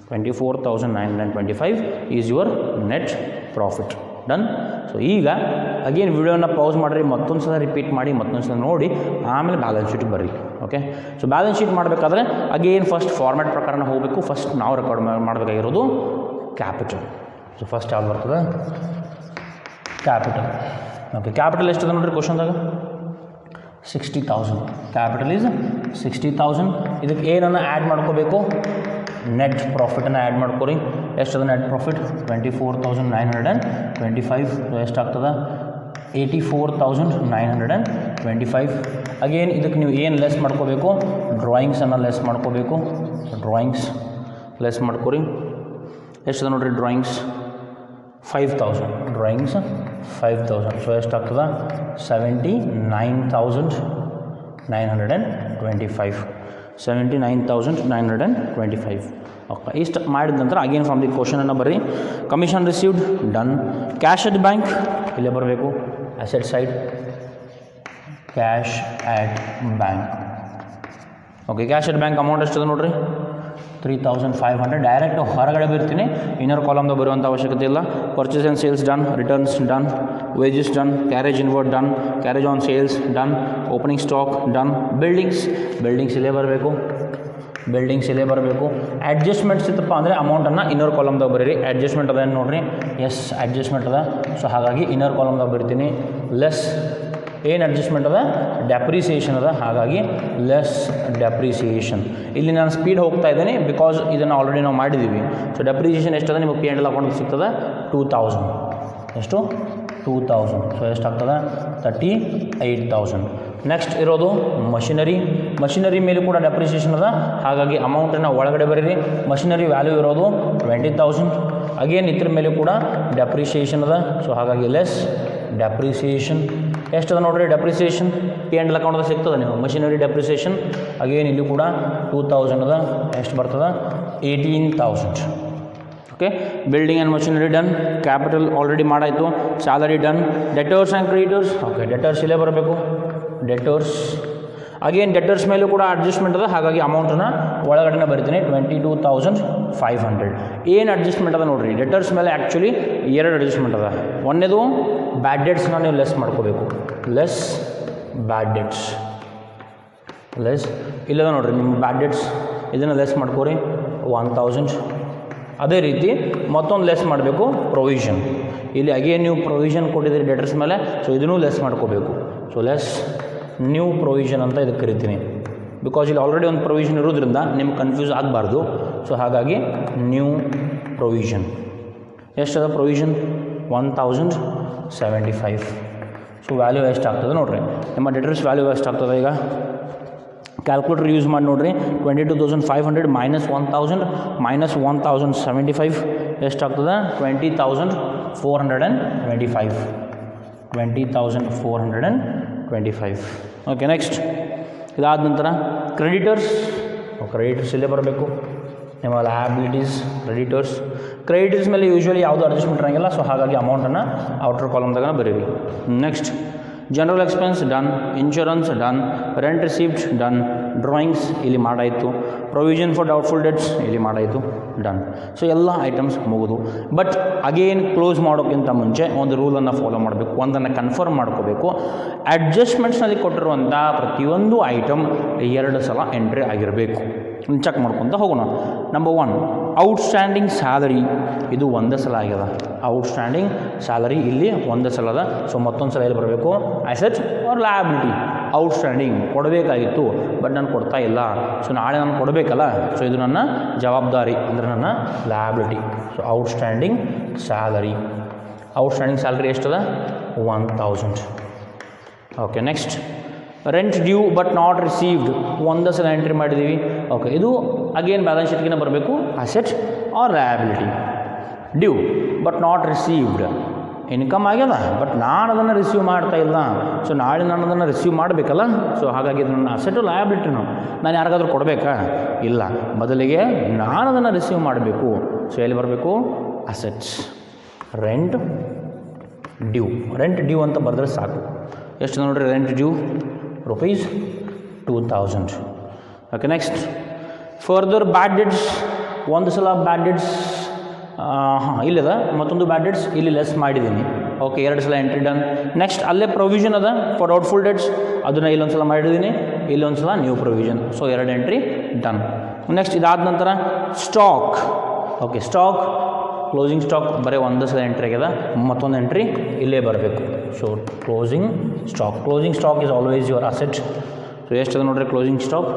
24,925 is your net profit. Done. So ಈಗ ಅಗೇನ್ ವಿಡಿಯೋನ ಪೌಸ್ ಮಾಡಿರಿ, ಮತ್ತೊಂದು ಸಲ ರಿಪೀಟ್ ಮಾಡಿ, ಮತ್ತೊಂದು ಸಲ ನೋಡಿ, ಆಮೇಲೆ ಬ್ಯಾಲೆನ್ಸ್ ಶೀಟ್ ಬರ್ರಿ. ಓಕೆ, ಸೊ ಬ್ಯಾಲೆನ್ಸ್ ಶೀಟ್ ಮಾಡಬೇಕಾದ್ರೆ ಅಗೇನ್ ಫಸ್ಟ್ ಫಾರ್ಮ್ಯಾಟ್ ಪ್ರಕಾರನ ಹೋಗಬೇಕು. ಫಸ್ಟ್ ನಾವು ರೆಕಾರ್ಡ್ ಮಾಡಬೇಕಾಗಿರೋದು ಕ್ಯಾಪಿಟಲ್. ಸೊ ಫಸ್ಟ್ ಯಾವ್ದು ಬರ್ತದೆ? ಕ್ಯಾಪಿಟಲ್. ಓಕೆ, ಕ್ಯಾಪಿಟಲ್ ಎಷ್ಟದ ನೋಡಿರಿ ಕ್ವಶನ್ದಾಗ? 60,000. Capital is 60,000. ಇದಕ್ಕೆ ಏನನ್ನು ಆ್ಯಡ್ ಮಾಡ್ಕೋಬೇಕು? ನೆಟ್ ಪ್ರಾಫಿಟನ್ನು ಆ್ಯಡ್ ಮಾಡ್ಕೊರಿ. ಎಷ್ಟದ ನೆಟ್ ಪ್ರಾಫಿಟ್? 24,925. ಎಷ್ಟಾಗ್ತದೆ? 84,925. ಅಗೇನ್ ಇದಕ್ಕೆ ನೀವು ಏನು ಲೆಸ್ ಮಾಡ್ಕೋಬೇಕು? ಡ್ರಾಯಿಂಗ್ಸನ್ನು ಲೆಸ್ ಮಾಡ್ಕೋಬೇಕು. ಡ್ರಾಯಿಂಗ್ಸ್ ಲೆಸ್ ಮಾಡ್ಕೊರಿ. ಎಷ್ಟದ ನೋಡಿರಿ ಡ್ರಾಯಿಂಗ್ಸ್? 5,000. ಡ್ರಾಯಿಂಗ್ಸ್ 5,000. ಸೊ ಎಷ್ಟಾಗ್ತದೆ? 79,925. 79,925. ಓಕೆ, ಇಷ್ಟು ಮಾಡಿದ ನಂತರ ಅಗೇನ್ ಫ್ರಮ್ ದಿ ಕ್ವಶನನ್ನು ಬರ್ರಿ. Commission received done. Cash at bank ಇಲ್ಲೇ ಬರಬೇಕು, asset side cash at bank. Okay, cash at bank amount ಎಷ್ಟದ ನೋಡಿರಿ 3500. ಡೈರೆಕ್ಟ್ ಹೊರಗಡೆ ಬರ್ತೀನಿ, ಇನ್ನರ್ ಕಾಲಮ್ದಾಗ ಬರುವಂಥ ಅವಶ್ಯಕತೆ ಇಲ್ಲ. Purchase and sales done, returns done, wages done, carriage inward done, carriage on sales done, opening stock done. Buildings ಇಲ್ಲೇ ಬರಬೇಕು, ಅಡ್ಜಸ್ಟ್ಮೆಂಟ್ಸ್ ಇತ್ತಪ್ಪ ಅಂದರೆ ಅಮೌಂಟನ್ನು ಇನ್ನರ್ ಕಾಲಮ್ದಾಗ ಬರೀರಿ. ಅಡ್ಜಸ್ಟ್ಮೆಂಟ್ ಅದ ಏನು ನೋಡಿರಿ, ಎಸ್ ಅಡ್ಜಸ್ಟ್ಮೆಂಟ್ ಅದ. ಸೊ ಹಾಗಾಗಿ ಇನ್ನರ್ ಕಾಲಮ್ದಾಗ ಬರಿತೀನಿ. ಲೆಸ್ ಏನು ಅಡ್ಜಸ್ಟ್ಮೆಂಟ್ ಅದ, ಡೆಪ್ರಿಸಿಯೇಷನ್ ಅದ, ಹಾಗಾಗಿ ಲೆಸ್ ಡೆಪ್ರಿಸಿಯೇಷನ್. ಇಲ್ಲಿ ನಾನು ಸ್ಪೀಡ್ ಹೋಗ್ತಾ ಇದ್ದೀನಿ ಬಿಕಾಸ್ ಇದನ್ನು ಆಲ್ರೆಡಿ ನಾವು ಮಾಡಿದ್ದೀವಿ. ಸೊ ಡೆಪ್ರಿಸಿಯೇಷನ್ ಎಷ್ಟದ ನಿಮಗೆ ಪಿ ಆ್ಯಂಡ್ ಎಲ್ ಅಕೌಂಟ್ ಸಿಗ್ತದೆ 2000. ಎಷ್ಟು 2000. ಸೊ ಎಷ್ಟಾಗ್ತದೆ 38,000. ನೆಕ್ಸ್ಟ್ ಇರೋದು ಮಷಿನರಿ ಮೇಲೆ ಕೂಡ ಡೆಪ್ರಿಸಿಯೇಷನ್ ಅದ, ಹಾಗಾಗಿ ಅಮೌಂಟನ್ನು ಒಳಗಡೆ ಬರೀರಿ. ಮಷಿನರಿ ವ್ಯಾಲ್ಯೂ ಇರೋದು 20,000. ಅಗೇನ್ ಇದ್ರ ಮೇಲೆ ಕೂಡ ಡೆಪ್ರಿಸಿಯೇಷನ್ ಅದ, ಸೊ ಹಾಗಾಗಿ ಲೆಸ್ ಡೆಪ್ರಿಸಿಯೇಷನ್. ಎಷ್ಟದ ನೋಡಿರಿ ಡೆಪ್ರಿಸಿಯೇಷನ್, ಪಿ ಆ್ಯಂಡ್ ಎಲ್ ಅಕೌಂಟ್ದಾಗ ಸಿಗ್ತದೆ ನೀವು ಮಷಿನರಿ ಡೆಪ್ರಿಸಿಯೇಷನ್. ಅಗೇನ್ ಇಲ್ಲಿ ಕೂಡ 2000 ಅದ, ಎಷ್ಟು ಬರ್ತದೆ 18,000. Okay, building and machinery done, capital already ಮಾಡಾಯಿತು, salary done. Debtors and creditors, okay debtors ಇಲ್ಲೇ ಬರಬೇಕು, ಡೆಟರ್ಸ್. ಅಗೇನ್ ಡೆಟರ್ಸ್ ಮೇಲೂ ಕೂಡ ಅಡ್ಜಸ್ಟ್ಮೆಂಟ್ ಅದ, ಹಾಗಾಗಿ ಅಮೌಂಟನ್ನು ಒಳಗಡೆ ಬರಿತೀನಿ 22,500. ಏನು ಅಡ್ಜಸ್ಟ್ಮೆಂಟ್ ಅದ ನೋಡಿರಿ, ಡೆಟರ್ಸ್ ಮೇಲೆ ಆ್ಯಕ್ಚುಲಿ 2 ಅಡ್ಜಸ್ಟ್ಮೆಂಟ್ ಅದ. ಒಂದೇದು ಬ್ಯಾಡ್ ಡೆಟ್ಸ್ನ ನೀವು ಲೆಸ್ ಮಾಡ್ಕೋಬೇಕು, ಲೆಸ್ ಬ್ಯಾಡ್ ಡೆಟ್ಸ್, ಲೆಸ್ ಇಲ್ಲದ ನೋಡಿರಿ ನಿಮ್ಮ ಬ್ಯಾಡ್ ಡೆಟ್ಸ್, ಇದನ್ನು ಲೆಸ್ ಮಾಡ್ಕೋರಿ 1,000. ಅದೇ ರೀತಿ ಮತ್ತೊಂದು ಲೆಸ್ ಮಾಡಬೇಕು ಪ್ರೊವಿಷನ್. ಇಲ್ಲಿ ಅಗೇನ್ ನೀವು ಪ್ರೊವಿಷನ್ ಕೊಟ್ಟಿದ್ದೀರಿ ಡೆಟರ್ಸ್ ಮೇಲೆ, ಸೊ ಇದನ್ನೂ ಲೆಸ್ ಮಾಡ್ಕೋಬೇಕು. ಸೊ ಲೆಸ್ ನ್ಯೂ ಪ್ರೊವಿಷನ್ ಅಂತ ಇದಕ್ಕೆ ಕರಿತೀನಿ, ಬಿಕಾಸ್ ಇಲ್ಲಿ ಆಲ್ರೆಡಿ ಒಂದು ಪ್ರೊವಿಷನ್ ಇರೋದ್ರಿಂದ ನಿಮ್ಗೆ ಕನ್ಫ್ಯೂಸ್ ಆಗಬಾರ್ದು. ಸೊ ಹಾಗಾಗಿ ನ್ಯೂ ಪ್ರೊವಿಷನ್. ಎಷ್ಟದ ಪ್ರೊವಿಷನ್ 1,075. ಸೊ ವ್ಯಾಲ್ಯೂ ಎಷ್ಟಾಗ್ತದೆ ನೋಡಿರಿ, ನಿಮ್ಮ ಡೆಟರ್ಸ್ ವ್ಯಾಲ್ಯೂ ಎಷ್ಟಾಗ್ತದೆ ಈಗ ಕ್ಯಾಲ್ಕುಲೇಟರ್ ಯೂಸ್ ಮಾಡಿ ನೋಡಿರಿ. 22,500 ಮೈನಸ್ 1,000 ಮೈನಸ್ 1,075 ಎಷ್ಟಾಗ್ತದೆ 20,425. 20,425. ಓಕೆ, ನೆಕ್ಸ್ಟ್ ಇದಾದ ನಂತರ ಕ್ರೆಡಿಟರ್ಸ್ ಇಲ್ಲೇ ಬರಬೇಕು. ನಿಮ್ಮ ಲಯಬಿಲಿಟೀಸ್ ಕ್ರೆಡಿಟರ್ಸ್ ಮೇಲೆ ಯೂಶ್ವಲಿ ಯಾವುದೂ ಅಡ್ಜಸ್ಟ್ಮೆಂಟ್ ಇರೋಂಗಿಲ್ಲ, ಸೊ ಹಾಗಾಗಿ ಅಮೌಂಟನ್ನು ಔಟರ್ ಕಾಲಮ್ದಾಗ ಬರೀರಿ. Next general expense done, insurance done, rent received done, drawings ಇಲ್ಲಿ ಮಾಡಾಯಿತು, ಪ್ರೊವಿಷನ್ ಫಾರ್ ಡೌಟ್ಫುಲ್ ಡೆಟ್ಸ್ ಇಲ್ಲಿ ಮಾಡಾಯಿತು, ಡನ್. ಸೊ ಎಲ್ಲ ಐಟಮ್ಸ್ ಮುಗಿದು. ಬಟ್ ಅಗೇನ್ ಕ್ಲೋಸ್ ಮಾಡೋಕ್ಕಿಂತ ಮುಂಚೆ ಒಂದು ರೂಲನ್ನು ಫಾಲೋ ಮಾಡಬೇಕು, ಒಂದನ್ನು ಕನ್ಫರ್ಮ್ ಮಾಡ್ಕೋಬೇಕು. ಅಡ್ಜಸ್ಟ್ಮೆಂಟ್ಸ್ನಲ್ಲಿ ಕೊಟ್ಟಿರುವಂಥ ಪ್ರತಿಯೊಂದು ಐಟಮ್ 2 ಸಲ ಎಂಟ್ರಿ ಆಗಿರಬೇಕು. ಚೆಕ್ ಮಾಡ್ಕೊತ ಹೋಗೋಣ. ನಂಬರ್ 1 ಔಟ್ಸ್ಟ್ಯಾಂಡಿಂಗ್ ಸ್ಯಾಲರಿ, ಇದು 1 ಸಲ ಆಗ್ಯದ. ಔಟ್ಸ್ಟ್ಯಾಂಡಿಂಗ್ ಸ್ಯಾಲರಿ ಇಲ್ಲಿ 1 ಸಲ ಅದ. ಸೊ ಮತ್ತೊಂದು ಸಲ ಎಲ್ಲಿ ಬರಬೇಕು, ಅಸೆಟ್ ಆರ್ ಲಯಬಿಲಿಟಿ. ಔಟ್ಸ್ಟ್ಯಾಂಡಿಂಗ್ ಕೊಡಬೇಕಾಗಿತ್ತು ಬಟ್ ನಾನು ಕೊಡ್ತಾ ಇಲ್ಲ, ಸೊ ನಾಳೆ ನಾನು ಕೊಡಬೇಕಲ್ಲ, ಸೊ ಇದು ನನ್ನ ಜವಾಬ್ದಾರಿ ಅಂದರೆ ನನ್ನ ಲಯಬಿಲಿಟಿ. ಸೊ ಔಟ್ಸ್ಟ್ಯಾಂಡಿಂಗ್ ಸ್ಯಾಲರಿ ಎಷ್ಟದ 1,000. Okay, next rent due but not received 1 ಸಲ ಎಂಟ್ರಿ ಮಾಡಿದ್ದೀವಿ. ಓಕೆ, ಇದು ಅಗೇನ್ ಬ್ಯಾಲೆನ್ಸ್ ಶೀಟ್ಗೆ ಬರಬೇಕು, asset or liability. Due but not received, income ಆಗ್ಯದ ಬಟ್ ನಾನು ಅದನ್ನು ರಿಸೀವ್ ಮಾಡ್ತಾ ಇಲ್ಲ, ಸೊ ನಾಳೆ ನಾನು ಅದನ್ನು ರಿಸೀವ್ ಮಾಡಬೇಕಲ್ಲ, ಸೊ ಹಾಗಾಗಿ ಇದು ನನ್ನ ಅಸೆಟು ಲಯಬಿಲಿಟಿನು. ನಾನು ಯಾರಿಗಾದ್ರೂ ಕೊಡಬೇಕಾ? ಇಲ್ಲ, ಬದಲಿಗೆ ನಾನು ಅದನ್ನು ರಿಸೀವ್ ಮಾಡಬೇಕು. ಸೊ ಎಲ್ಲಿ ಬರಬೇಕು, ಅಸೆಟ್ಸ್. ರೆಂಟ್ ಡ್ಯೂ ಅಂತ ಬರೆದ್ರೆ ಸಾಕು. ಎಷ್ಟು ನೋಡಿರಿ, rent due ₹2,000. Okay, next further bad debts. 1 ಸಲ ಬ್ಯಾಡ್ ಡೆಟ್ಸ್ ಇಲ್ಲದ, ಮತ್ತೊಂದು ಬ್ಯಾಡ್ ಡೆಟ್ಸ್ ಇಲ್ಲಿ ಲೆಸ್ ಮಾಡಿದ್ದೀನಿ. ಓಕೆ, 2 ಸಲ ಎಂಟ್ರಿ ಡನ್. ನೆಕ್ಸ್ಟ್ ಅಲ್ಲೇ ಪ್ರೊವಿಷನ್ ಅದ ಫಾರ್ ಡೌಟ್ಫುಲ್ ಡೆಟ್ಸ್, ಅದನ್ನು ಇಲ್ಲೊಂದು ಸಲ ಮಾಡಿದ್ದೀನಿ, ಇಲ್ಲೊಂದು ಸಲ new provision. So 2 entry done. Next ಇದಾದ ನಂತರ ಸ್ಟಾಕ್. ಓಕೆ, ಕ್ಲೋಸಿಂಗ್ ಸ್ಟಾಕ್ ಬರೀ 1 ಸಲ ಎಂಟ್ರಿ ಆಗ್ಯದ, ಮತ್ತೊಂದು ಎಂಟ್ರಿ ಇಲ್ಲೇ ಬರಬೇಕು. So closing stock is always your asset. So ಎಷ್ಟದ ನೋಡಿರಿ closing stock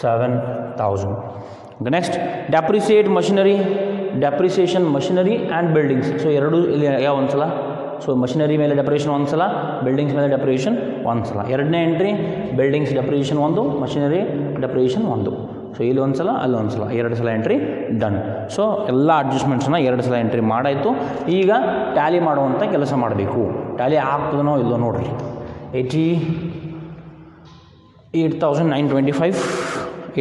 7,000. Next depreciation machinery and buildings. So ಎರಡೂ ಇಲ್ಲಿ ಯಾವ 1 ಸಲ. ಸೊ ಮಷಿನರಿ ಮೇಲೆ ಡೆಪ್ರಿಸಿಯೇಷನ್ 1 ಸಲ, ಬಿಲ್ಡಿಂಗ್ಸ್ ಮೇಲೆ ಡೆಪ್ರಿಸಿಯೇಷನ್ 1 ಸಲ. 2ನೇ entry buildings depreciation 1, machinery depreciation 1. So ಇಲ್ಲಿ 1 ಸಲ, ಅಲ್ಲಿ 1 ಸಲ, 2 ಸಲ ಎಂಟ್ರಿ ಡನ್. ಸೊ ಎಲ್ಲ ಅಡ್ಜಸ್ಟ್ಮೆಂಟ್ಸನ್ನ 2 ಸಲ ಎಂಟ್ರಿ ಮಾಡಾಯಿತು. ಈಗ ಟ್ಯಾಲಿ ಮಾಡುವಂಥ ಕೆಲಸ ಮಾಡಬೇಕು. ಟ್ಯಾಲಿ ಆಗ್ತದನೋ ಇಲ್ಲೋ ನೋಡಿರಿ. 88,925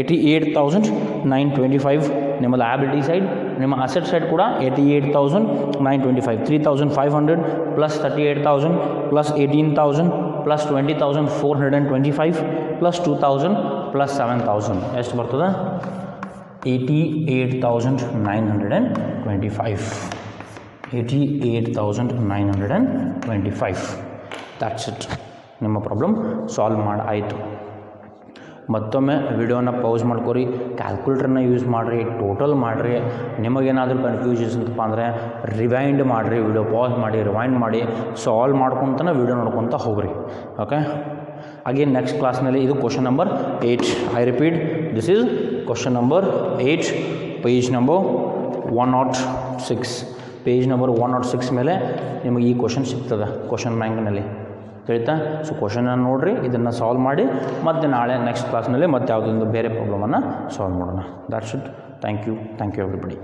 88,925 ನಿಮ್ಮ ಲಯಬಿಲಿಟಿ ಸೈಡ್. ನಿಮ್ಮ ಅಸೆಟ್ ಸೈಡ್ ಕೂಡ 88,925, 3,500 plus 38,000 plus 18,000 plus 20,425 plus 2,000 plus 7,000 ಎಷ್ಟು ಬರ್ತದೆ? 88,925. 88,925. That's it. ನಿಮ್ಮ ಪ್ರಾಬ್ಲಮ್ ಸಾಲ್ವ್ ಮಾಡಿ ಆಯಿತು. ಮತ್ತೊಮ್ಮೆ ವಿಡಿಯೋನ ಪೌಸ್ ಮಾಡ್ಕೊರಿ, ಕ್ಯಾಲ್ಕುಲೇಟ್ರನ್ನ ಯೂಸ್ ಮಾಡಿರಿ, ಟೋಟಲ್ ಮಾಡಿರಿ. ನಿಮಗೇನಾದರೂ ಕನ್ಫ್ಯೂಷನ್ಸ್ ಇತ್ತಪ್ಪ ಅಂದರೆ ರಿವೈಂಡ್ ಮಾಡಿರಿ, ವಿಡಿಯೋ ಪಾಸ್ ಮಾಡಿ ರಿವೈಂಡ್ ಮಾಡಿ ಸಾಲ್ವ್ ಮಾಡ್ಕೊತಾನೆ ವಿಡಿಯೋ ನೋಡ್ಕೊತ ಹೋಗ್ರಿ. ಓಕೆ, ಅಗೇನ್ ನೆಕ್ಸ್ಟ್ ಕ್ಲಾಸ್ನಲ್ಲಿ ಇದು question number 8. I repeat, this is question number 8, page number 106. Page number 106 ಮೇಲೆ ನಿಮಗೆ ಈ ಕ್ವಶನ್ ಸಿಗ್ತದೆ ಕ್ವಶನ್ ಬ್ಯಾಂಕ್ನಲ್ಲಿ, ತಿಳಿತಾ? ಸೊ ಕ್ವಶನನ್ನು ನೋಡಿರಿ, ಇದನ್ನು ಸಾಲ್ವ್ ಮಾಡಿ ಮತ್ತು ನಾಳೆ ನೆಕ್ಸ್ಟ್ ಕ್ಲಾಸ್ನಲ್ಲಿ ಮತ್ತೆ ಯಾವುದೊಂದು ಬೇರೆ ಪ್ರಾಬ್ಲಮನ್ನು ಸಾಲ್ವ್ ಮಾಡೋಣ. That's it. Thank you everybody.